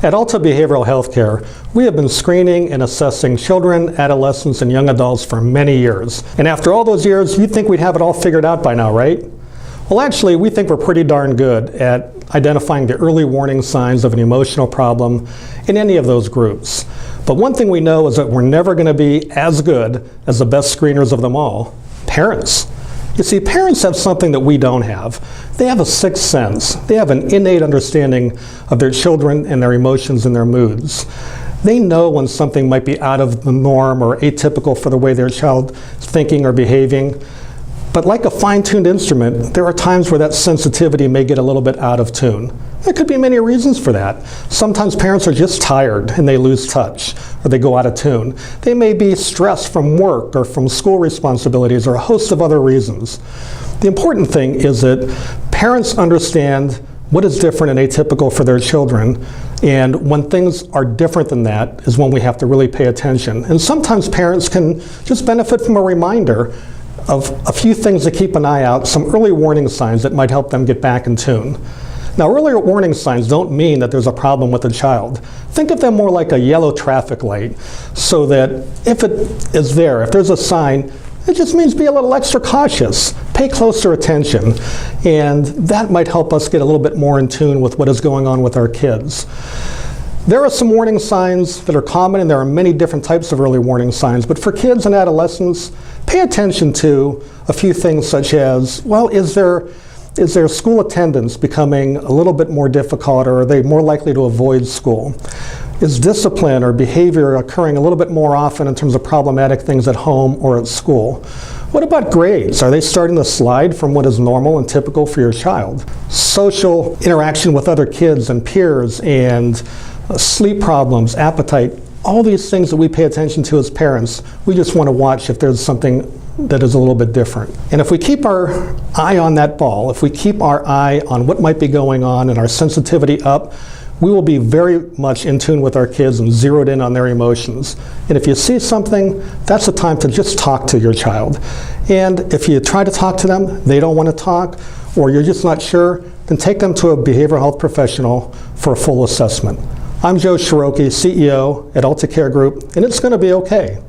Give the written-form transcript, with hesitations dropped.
At Alta Behavioral Health Care, we have been screening and assessing children, adolescents, and young adults for many years. And after all those years, you'd think we'd have it all figured out by now, right? Well, actually, we think we're pretty darn good at identifying the early warning signs of an emotional problem in any of those groups. But one thing we know is that we're never going to be as good as the best screeners of them all, parents. You see, parents have something that we don't have. They have a sixth sense. They have an innate understanding of their children and their emotions and their moods. They know when something might be out of the norm or atypical for the way their child is thinking or behaving. But like a fine-tuned instrument, there are times where that sensitivity may get a little bit out of tune. There could be many reasons for that. Sometimes parents are just tired and they lose touch, or they go out of tune. They may be stressed from work or from school responsibilities or a host of other reasons. The important thing is that parents understand what is different and atypical for their children, and when things are different than that is when we have to really pay attention. And sometimes parents can just benefit from a reminder of a few things to keep an eye out, some early warning signs that might help them get back in tune. Now, early warning signs don't mean that there's a problem with the child. Think of them more like a yellow traffic light, so that if it is there, if there's a sign, it just means be a little extra cautious, pay closer attention, and that might help us get a little bit more in tune with what is going on with our kids. There are some warning signs that are common, and there are many different types of early warning signs, but for kids and adolescents, pay attention to a few things such as, well, is their school attendance becoming a little bit more difficult, or are they more likely to avoid school? Is discipline or behavior occurring a little bit more often in terms of problematic things at home or at school? What about grades? Are they starting to slide from what is normal and typical for your child? Social interaction with other kids and peers, and sleep problems, appetite, all these things that we pay attention to as parents, we just want to watch if there's something that is a little bit different. And if we keep our eye on that ball, if we keep our eye on what might be going on and our sensitivity up, we will be very much in tune with our kids and zeroed in on their emotions. And if you see something, that's the time to just talk to your child. And if you try to talk to them, they don't want to talk, or you're just not sure, then take them to a behavioral health professional for a full assessment. I'm Joe Shorokey, CEO at Alta Care Group, and it's going to be okay.